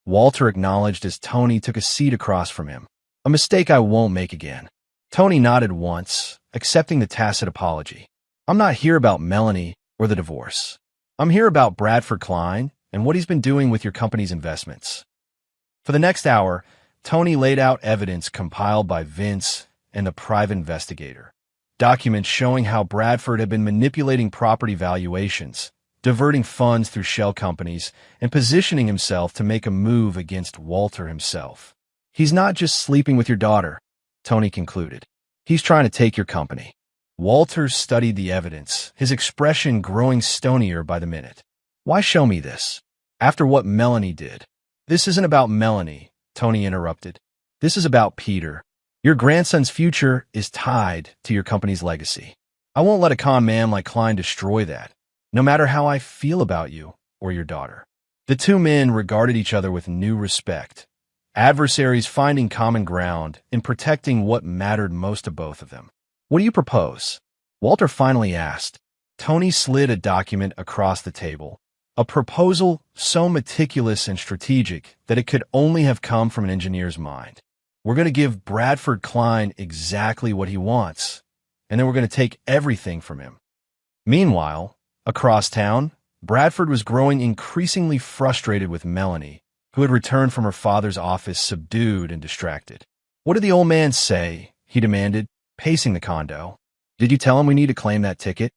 Walter acknowledged as Tony took a seat across from him. A mistake I won't make again. Tony nodded once, accepting the tacit apology. I'm not here about Melanie or the divorce. I'm here about Bradford Klein and what he's been doing with your company's investments. For the next hour, Tony laid out evidence compiled by Vince and the private investigator. Documents showing how Bradford had been manipulating property valuations, diverting funds through shell companies, and positioning himself to make a move against Walter himself. He's not just sleeping with your daughter, Tony concluded. He's trying to take your company. Walter studied the evidence, his expression growing stonier by the minute. Why show me this? After what Melanie did. This isn't about Melanie, Tony interrupted. This is about Peter. Your grandson's future is tied to your company's legacy. I won't let a con man like Klein destroy that, no matter how I feel about you or your daughter. The two men regarded each other with new respect, adversaries finding common ground in protecting what mattered most to both of them. What do you propose? Walter finally asked. Tony slid a document across the table, a proposal so meticulous and strategic that it could only have come from an engineer's mind. We're going to give Bradford Klein exactly what he wants, and then we're going to take everything from him. Meanwhile, across town, Bradford was growing increasingly frustrated with Melanie, who had returned from her father's office subdued and distracted. "What did the old man say?" he demanded, pacing the condo. "Did you tell him we need to claim that ticket?"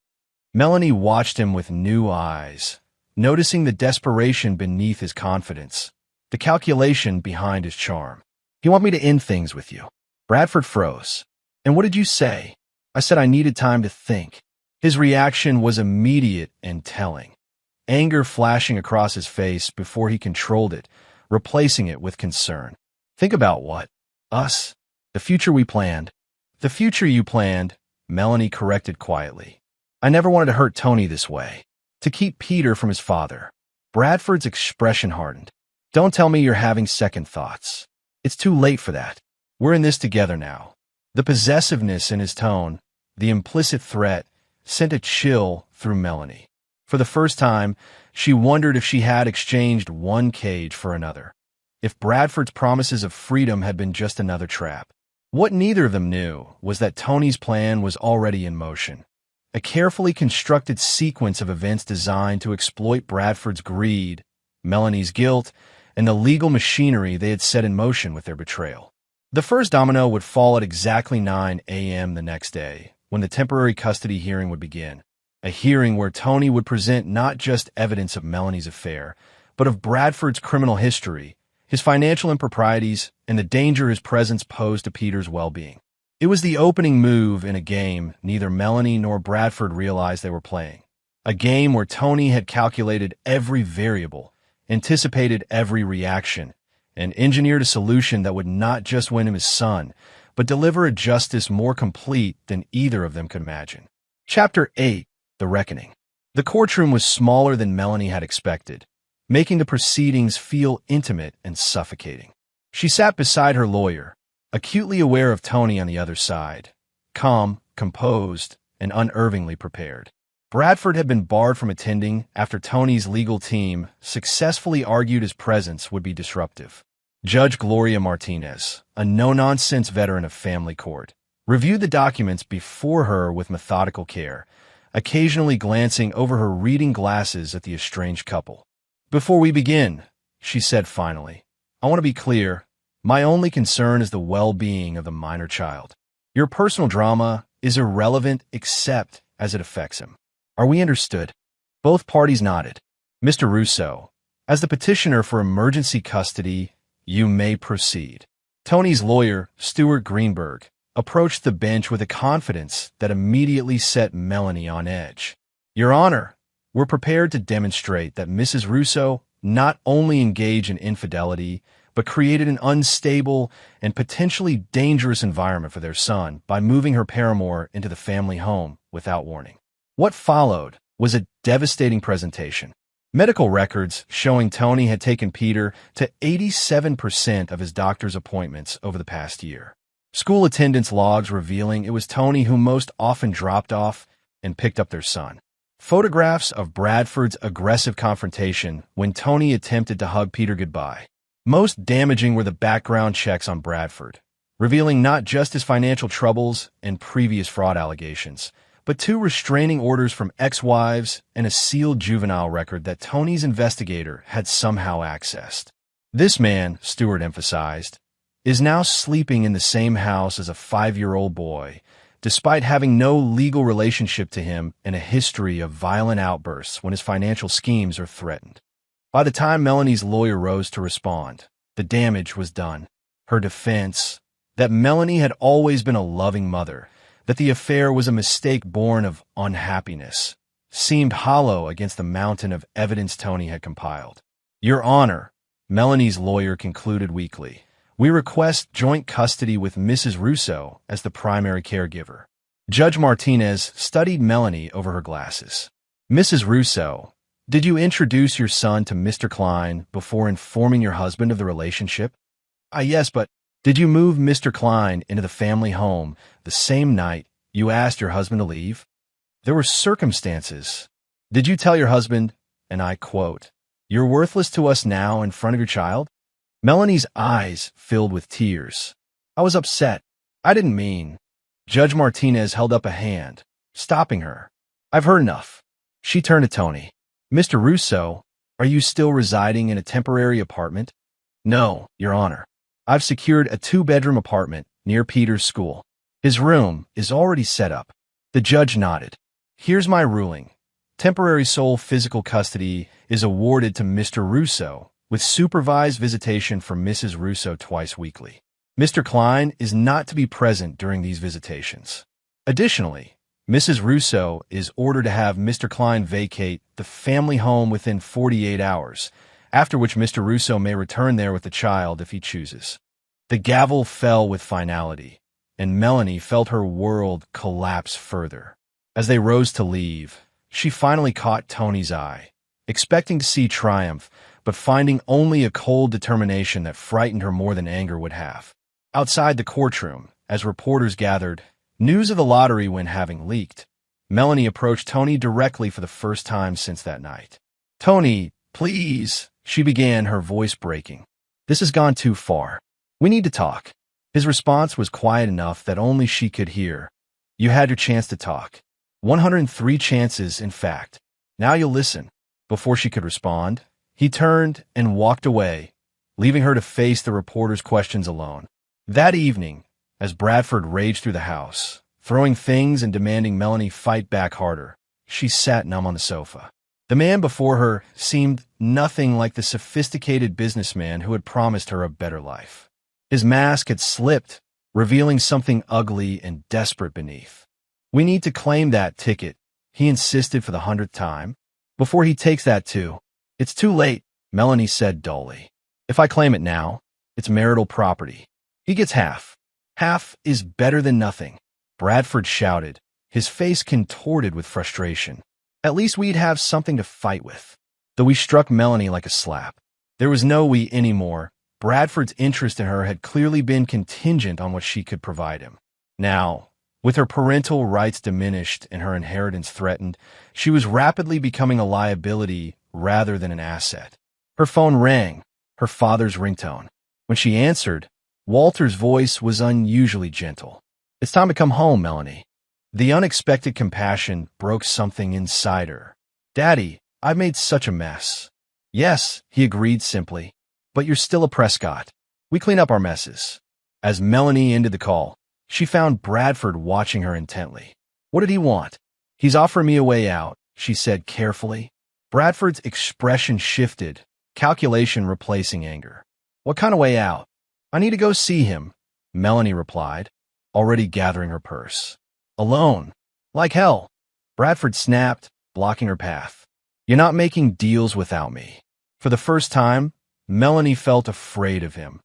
Melanie watched him with new eyes, noticing the desperation beneath his confidence, the calculation behind his charm. "He want me to end things with you." Bradford froze. "And what did you say?" "I said I needed time to think." His reaction was immediate and telling, anger flashing across his face before he controlled it, replacing it with concern. "Think about what? Us? The future we planned." "The future you planned," Melanie corrected quietly. "I never wanted to hurt Tony this way. To keep Peter from his father." Bradford's expression hardened. "Don't tell me you're having second thoughts. It's too late for that. We're in this together now." The possessiveness in his tone, the implicit threat, sent a chill through Melanie. For the first time, she wondered if she had exchanged one cage for another, if Bradford's promises of freedom had been just another trap. What neither of them knew was that Tony's plan was already in motion, a carefully constructed sequence of events designed to exploit Bradford's greed, Melanie's guilt, and the legal machinery they had set in motion with their betrayal. The first domino would fall at exactly 9 a.m. the next day, when the temporary custody hearing would begin, a hearing where Tony would present not just evidence of Melanie's affair, but of Bradford's criminal history, his financial improprieties, and the danger his presence posed to Peter's well-being. It was the opening move in a game neither Melanie nor Bradford realized they were playing, a game where Tony had calculated every variable, anticipated every reaction, and engineered a solution that would not just win him his son, but deliver a justice more complete than either of them could imagine. Chapter 8. The Reckoning. The courtroom was smaller than Melanie had expected, making the proceedings feel intimate and suffocating. She sat beside her lawyer, acutely aware of Tony on the other side, calm, composed, and unervingly prepared. Bradford had been barred from attending after Tony's legal team successfully argued his presence would be disruptive. Judge Gloria Martinez, a no-nonsense veteran of family court, reviewed the documents before her with methodical care, occasionally glancing over her reading glasses at the estranged couple. "Before we begin," she said finally, "I want to be clear. My only concern is the well-being of the minor child. Your personal drama is irrelevant except as it affects him. Are we understood?" Both parties nodded. "Mr. Russo, as the petitioner for emergency custody, you may proceed." Tony's lawyer, Stuart Greenberg, approached the bench with a confidence that immediately set Melanie on edge. "Your Honor, we're prepared to demonstrate that Mrs. Russo not only engaged in infidelity, but created an unstable and potentially dangerous environment for their son by moving her paramour into the family home without warning." What followed was a devastating presentation. Medical records showing Tony had taken Peter to 87% of his doctor's appointments over the past year. School attendance logs revealing it was Tony who most often dropped off and picked up their son. Photographs of Bradford's aggressive confrontation when Tony attempted to hug Peter goodbye. Most damaging were the background checks on Bradford, revealing not just his financial troubles and previous fraud allegations, but 2 restraining orders from ex-wives and a sealed juvenile record that Tony's investigator had somehow accessed. This man, Stewart emphasized, is now sleeping in the same house as a 5-year-old boy, despite having no legal relationship to him and a history of violent outbursts when his financial schemes are threatened. By the time Melanie's lawyer rose to respond, the damage was done. Her defense, that Melanie had always been a loving mother, that the affair was a mistake born of unhappiness, seemed hollow against the mountain of evidence Tony had compiled. "Your Honor," Melanie's lawyer concluded weakly, "we request joint custody with Mrs. Russo as the primary caregiver." Judge Martinez studied Melanie over her glasses. "Mrs. Russo, did you introduce your son to Mr. Klein before informing your husband of the relationship?" Yes, but did you move Mr. Klein into the family home the same night you asked your husband to leave?" "There were circumstances." "Did you tell your husband," and I quote, "you're worthless to us now in front of your child?" Melanie's eyes filled with tears. "I was upset. I didn't mean." Judge Martinez held up a hand, stopping her. I've heard enough. She turned to Tony. Mr. Russo, are you still residing in a temporary apartment? No, Your Honor. I've secured a 2-bedroom apartment near Peter's school. His room is already set up. The judge nodded. Here's my ruling. Temporary sole physical custody is awarded to Mr. Russo, with supervised visitation for Mrs. Russo twice weekly. Mr. Klein is not to be present during these visitations. Additionally, Mrs. Russo is ordered to have Mr. Klein vacate the family home within 48 hours, after which Mr. Russo may return there with the child if he chooses. The gavel fell with finality, and Melanie felt her world collapse further. As they rose to leave, she finally caught Tony's eye, expecting to see triumph, but finding only a cold determination that frightened her more than anger would have. Outside the courtroom, as reporters gathered, news of the lottery win having leaked, Melanie approached Tony directly for the first time since that night. Tony, please, she began, her voice breaking. This has gone too far. We need to talk. His response was quiet enough that only she could hear. You had your chance to talk. 103 chances, in fact. Now you'll listen. Before she could respond, he turned and walked away, leaving her to face the reporter's questions alone. That evening, as Bradford raged through the house, throwing things and demanding Melanie fight back harder, she sat numb on the sofa. The man before her seemed nothing like the sophisticated businessman who had promised her a better life. His mask had slipped, revealing something ugly and desperate beneath. We need to claim that ticket, he insisted for the 100th time. Before he takes that too. It's too late, Melanie said dully. If I claim it now, it's marital property. He gets half. Half is better than nothing, Bradford shouted, his face contorted with frustration. At least we'd have something to fight with. Though he struck Melanie like a slap. There was no we anymore. Bradford's interest in her had clearly been contingent on what she could provide him. Now, with her parental rights diminished and her inheritance threatened, she was rapidly becoming a liability rather than an asset. Her phone rang, her father's ringtone. When she answered, Walter's voice was unusually gentle. It's time to come home, Melanie. The unexpected compassion broke something inside her. Daddy, I've made such a mess. Yes, he agreed simply. But you're still a Prescott. We clean up our messes. As Melanie ended the call, she found Bradford watching her intently. What did he want? He's offering me a way out, she said carefully. Bradford's expression shifted, calculation replacing anger. What kind of way out? I need to go see him, Melanie replied, already gathering her purse. Alone. Like hell. Bradford snapped, blocking her path. You're not making deals without me. For the first time, Melanie felt afraid of him,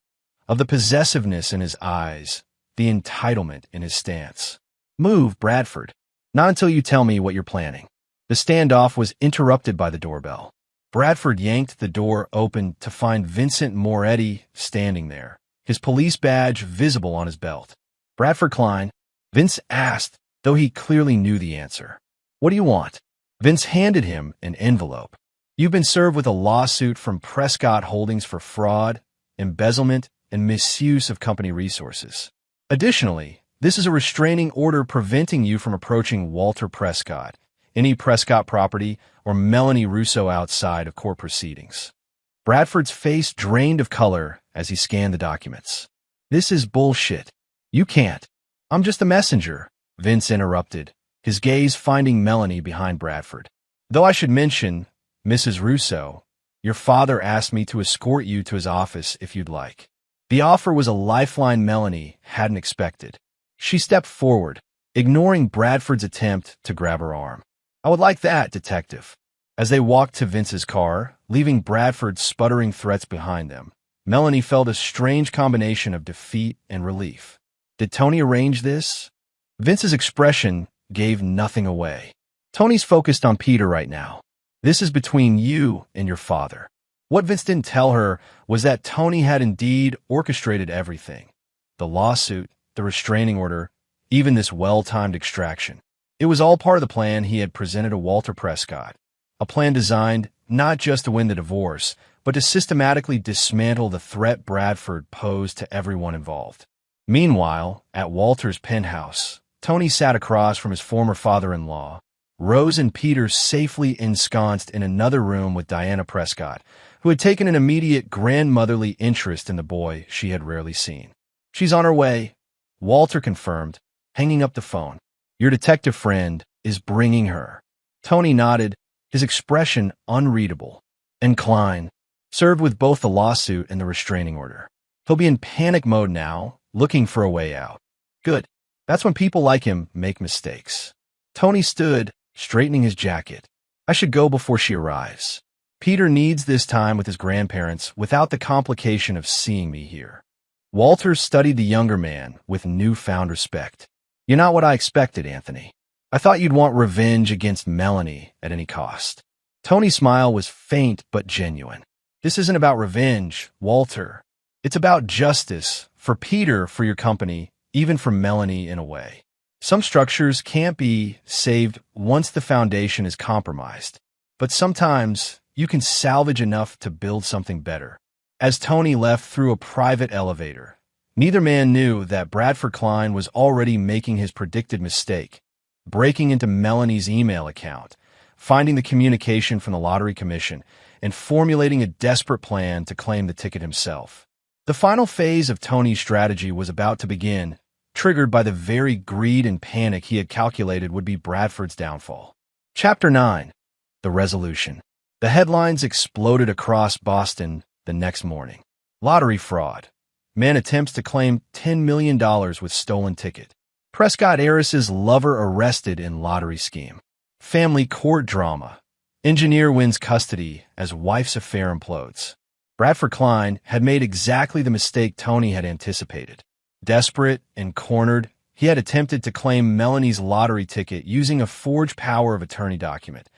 of the possessiveness in his eyes, the entitlement in his stance. Move, Bradford. Not until you tell me what you're planning. The standoff was interrupted by the doorbell. Bradford yanked the door open to find Vincent Moretti standing there, his police badge visible on his belt. Bradford Klein, Vince asked, though he clearly knew the answer. What do you want? Vince handed him an envelope. You've been served with a lawsuit from Prescott Holdings for fraud, embezzlement, and misuse of company resources. Additionally, this is a restraining order preventing you from approaching Walter Prescott, any Prescott property, or Melanie Russo outside of court proceedings. Bradford's face drained of color as he scanned the documents. This is bullshit. You can't. I'm just a messenger, Vince interrupted, his gaze finding Melanie behind Bradford. Though I should mention, Mrs. Russo, your father asked me to escort you to his office if you'd like. The offer was a lifeline Melanie hadn't expected. She stepped forward, ignoring Bradford's attempt to grab her arm. I would like that, detective. As they walked to Vince's car, leaving Bradford's sputtering threats behind them, Melanie felt a strange combination of defeat and relief. Did Tony arrange this? Vince's expression gave nothing away. Tony's focused on Peter right now. This is between you and your father. What Vince didn't tell her was that Tony had indeed orchestrated everything. The lawsuit, the restraining order, even this well-timed extraction. It was all part of the plan he had presented to Walter Prescott. A plan designed not just to win the divorce, but to systematically dismantle the threat Bradford posed to everyone involved. Meanwhile, at Walter's penthouse, Tony sat across from his former father-in-law, Rose and Peter safely ensconced in another room with Diana Prescott, who had taken an immediate grandmotherly interest in the boy she had rarely seen. "She's on her way," Walter confirmed, hanging up the phone. "Your detective friend is bringing her." Tony nodded, his expression unreadable. And Klein, served with both the lawsuit and the restraining order. He'll be in panic mode now, looking for a way out. Good. That's when people like him make mistakes. Tony stood, straightening his jacket. "I should go before she arrives. Peter needs this time with his grandparents without the complication of seeing me here." Walter studied the younger man with newfound respect. "You're not what I expected, Anthony. I thought you'd want revenge against Melanie at any cost." Tony's smile was faint but genuine. "This isn't about revenge, Walter. It's about justice, for Peter, for your company, even for Melanie in a way. Some structures can't be saved once the foundation is compromised, but sometimes you can salvage enough to build something better." As Tony left through a private elevator, neither man knew that Bradford Klein was already making his predicted mistake, breaking into Melanie's email account, finding the communication from the Lottery Commission, and formulating a desperate plan to claim the ticket himself. The final phase of Tony's strategy was about to begin, triggered by the very greed and panic he had calculated would be Bradford's downfall. Chapter 9. The Resolution. The headlines exploded across Boston the next morning. Lottery fraud. Man attempts to claim $10 million with stolen ticket. Prescott heiress's lover arrested in lottery scheme. Family court drama. Engineer wins custody as wife's affair implodes. Bradford Klein had made exactly the mistake Tony had anticipated. Desperate and cornered, he had attempted to claim Melanie's lottery ticket using a forged power of attorney document,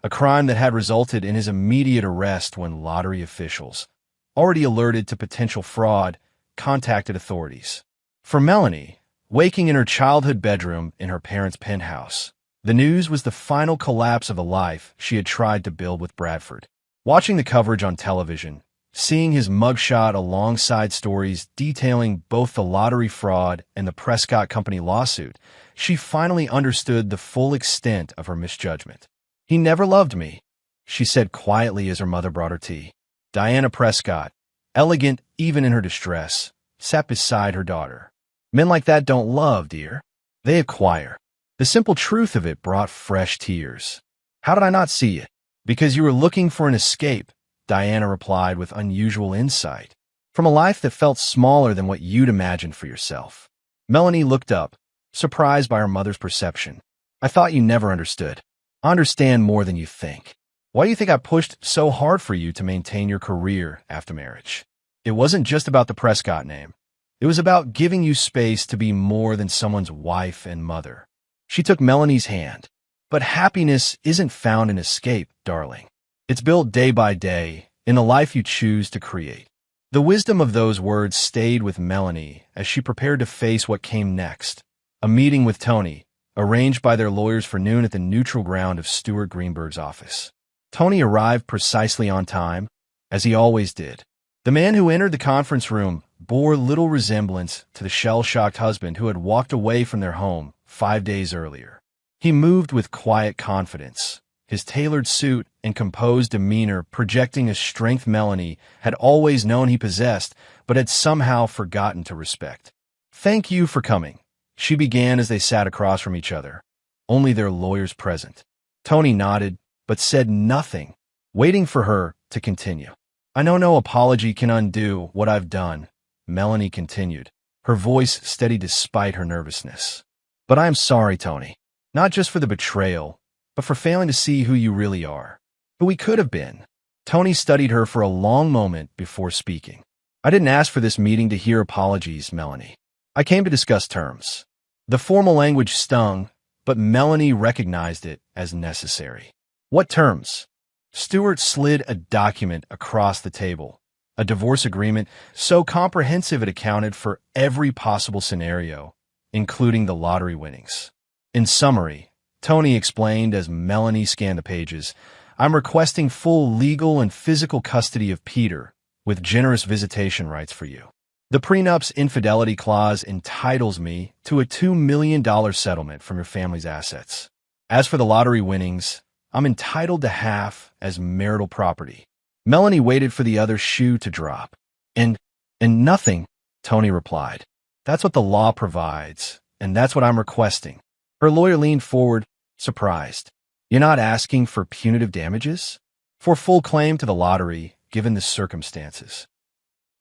a crime that had resulted in his immediate arrest when lottery officials, already alerted to potential fraud, contacted authorities. For Melanie, waking in her childhood bedroom in her parents' penthouse, the news was the final collapse of a life she had tried to build with Bradford. Watching the coverage on television, seeing his mugshot alongside stories detailing both the lottery fraud and the Prescott Company lawsuit, she finally understood the full extent of her misjudgment. "He never loved me," she said quietly as her mother brought her tea. Diana Prescott, elegant even in her distress, sat beside her daughter. "Men like that don't love, dear. They acquire." The simple truth of it brought fresh tears. "How did I not see it?" "Because you were looking for an escape," Diana replied with unusual insight, "from a life that felt smaller than what you'd imagined for yourself." Melanie looked up, surprised by her mother's perception. "I thought you never understood." "I understand more than you think. Why do you think I pushed so hard for you to maintain your career after marriage? It wasn't just about the Prescott name. It was about giving you space to be more than someone's wife and mother." She took Melanie's hand. "But happiness isn't found in escape, darling. It's built day by day in the life you choose to create." The wisdom of those words stayed with Melanie as she prepared to face what came next, a meeting with Tony, arranged by their lawyers for noon at the neutral ground of Stuart Greenberg's office. Tony arrived precisely on time, as he always did. The man who entered the conference room bore little resemblance to the shell-shocked husband who had walked away from their home 5 days earlier. He moved with quiet confidence, his tailored suit and composed demeanor projecting a strength Melanie had always known he possessed but had somehow forgotten to respect. "Thank you for coming," she began as they sat across from each other, only their lawyers present. Tony nodded, but said nothing, waiting for her to continue. "I know no apology can undo what I've done," Melanie continued, her voice steady despite her nervousness. "But I am sorry, Tony, not just for the betrayal, but for failing to see who you really are, who we could have been." Tony studied her for a long moment before speaking. "I didn't ask for this meeting to hear apologies, Melanie. I came to discuss terms." The formal language stung, but Melanie recognized it as necessary. "What terms?" Stuart slid a document across the table, a divorce agreement so comprehensive it accounted for every possible scenario, including the lottery winnings. In summary, Tony explained as Melanie scanned the pages, "I'm requesting full legal and physical custody of Peter, with generous visitation rights for you. The prenup's infidelity clause entitles me to a $2 million settlement from your family's assets. As for the lottery winnings, I'm entitled to half as marital property. Melanie waited for the other shoe to drop. And nothing, Tony replied. That's what the law provides, and that's what I'm requesting. Her lawyer leaned forward, surprised. You're not asking for punitive damages? For full claim to the lottery, given the circumstances.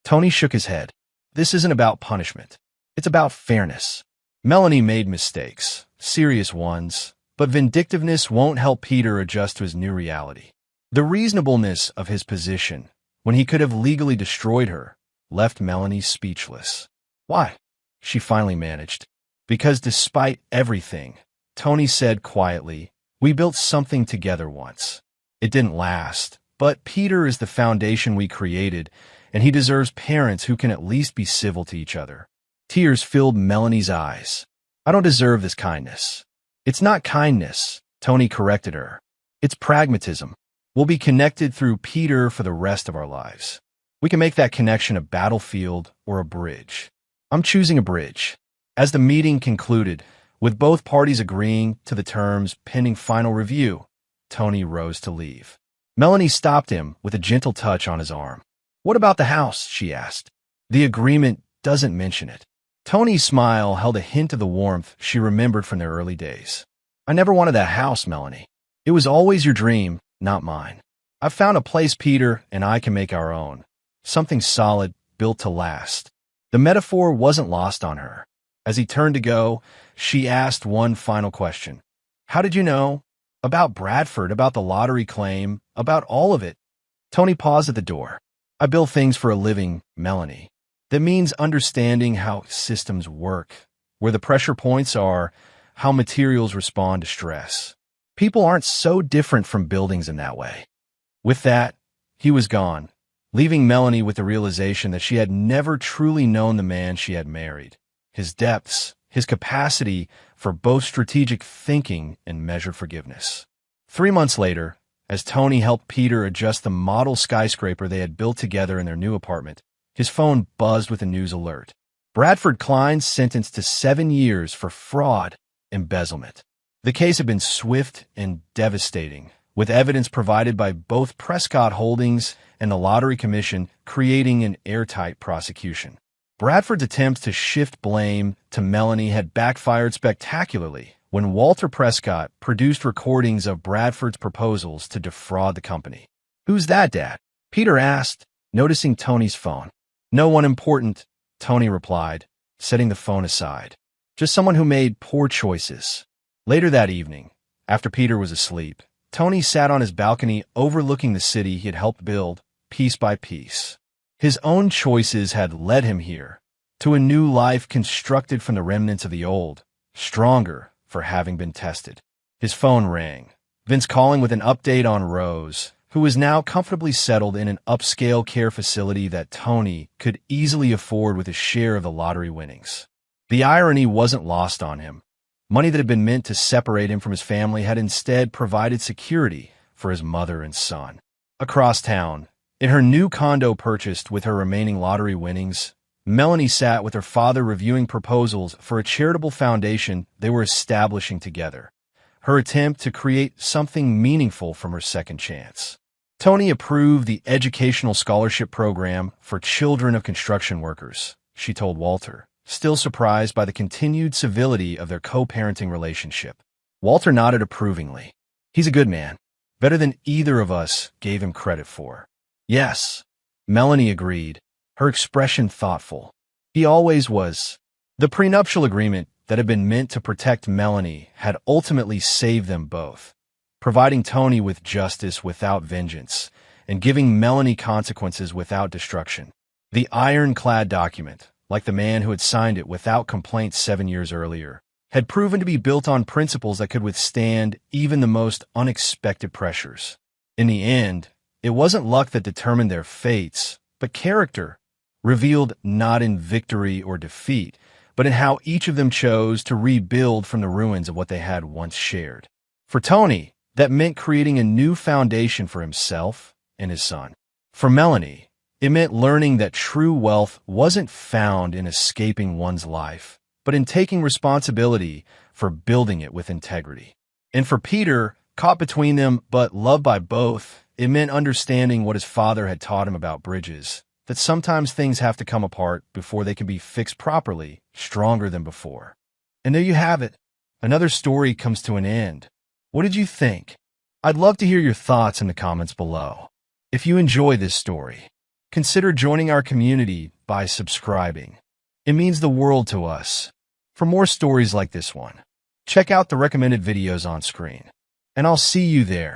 Tony shook his head. This isn't about punishment. It's about fairness. Melanie made mistakes, serious ones, but vindictiveness won't help Peter adjust to his new reality. The reasonableness of his position, when he could have legally destroyed her, left Melanie speechless. Why? She finally managed. Because despite everything, Tony said quietly, we built something together once. It didn't last, but Peter is the foundation we created, and he deserves parents who can at least be civil to each other. Tears filled Melanie's eyes. I don't deserve this kindness. It's not kindness, Tony corrected her. It's pragmatism. We'll be connected through Peter for the rest of our lives. We can make that connection a battlefield or a bridge. I'm choosing a bridge. As the meeting concluded, with both parties agreeing to the terms pending final review, Tony rose to leave. Melanie stopped him with a gentle touch on his arm. What about the house? She asked. The agreement doesn't mention it. Tony's smile held a hint of the warmth she remembered from their early days. I never wanted that house, Melanie. It was always your dream, not mine. I've found a place Peter and I can make our own. Something solid, built to last. The metaphor wasn't lost on her. As he turned to go, she asked one final question. How did you know? About Bradford, about the lottery claim, about all of it. Tony paused at the door. I build things for a living, Melanie. That means understanding how systems work, where the pressure points are, how materials respond to stress. People aren't so different from buildings in that way. With that, he was gone, leaving Melanie with the realization that she had never truly known the man she had married. His depths, his capacity for both strategic thinking and measured forgiveness. 3 months later, as Tony helped Peter adjust the model skyscraper they had built together in their new apartment, his phone buzzed with a news alert. Bradford Klein sentenced to 7 years for fraud, embezzlement. The case had been swift and devastating, with evidence provided by both Prescott Holdings and the Lottery Commission creating an airtight prosecution. Bradford's attempts to shift blame to Melanie had backfired spectacularly when Walter Prescott produced recordings of Bradford's proposals to defraud the company. Who's that, Dad? Peter asked, noticing Tony's phone. No one important, Tony replied, setting the phone aside. Just someone who made poor choices. Later that evening, after Peter was asleep, Tony sat on his balcony overlooking the city he had helped build, piece by piece. His own choices had led him here, to a new life constructed from the remnants of the old, stronger for having been tested. His phone rang, Vince calling with an update on Rose, who was now comfortably settled in an upscale care facility that Tony could easily afford with his share of the lottery winnings. The irony wasn't lost on him. Money that had been meant to separate him from his family had instead provided security for his mother and son. Across town, in her new condo purchased with her remaining lottery winnings, Melanie sat with her father reviewing proposals for a charitable foundation they were establishing together, her attempt to create something meaningful from her second chance. Tony approved the educational scholarship program for children of construction workers, she told Walter, still surprised by the continued civility of their co-parenting relationship. Walter nodded approvingly. He's a good man, better than either of us gave him credit for. Yes, Melanie agreed, her expression thoughtful. He always was. The prenuptial agreement that had been meant to protect Melanie had ultimately saved them both, providing Tony with justice without vengeance and giving Melanie consequences without destruction. The ironclad document, like the man who had signed it without complaint 7 years earlier, had proven to be built on principles that could withstand even the most unexpected pressures. In the end, it wasn't luck that determined their fates, but character, revealed not in victory or defeat, but in how each of them chose to rebuild from the ruins of what they had once shared. For Tony, that meant creating a new foundation for himself and his son. For Melanie, It meant learning that true wealth wasn't found in escaping one's life, but in taking responsibility for building it with integrity. And for Peter, caught between them but loved by both, it meant understanding what his father had taught him about bridges, that sometimes things have to come apart before they can be fixed properly, stronger than before. And there you have it. Another story comes to an end. What did you think? I'd love to hear your thoughts in the comments below. If you enjoy this story, consider joining our community by subscribing. It means the world to us. For more stories like this one, check out the recommended videos on screen. And I'll see you there.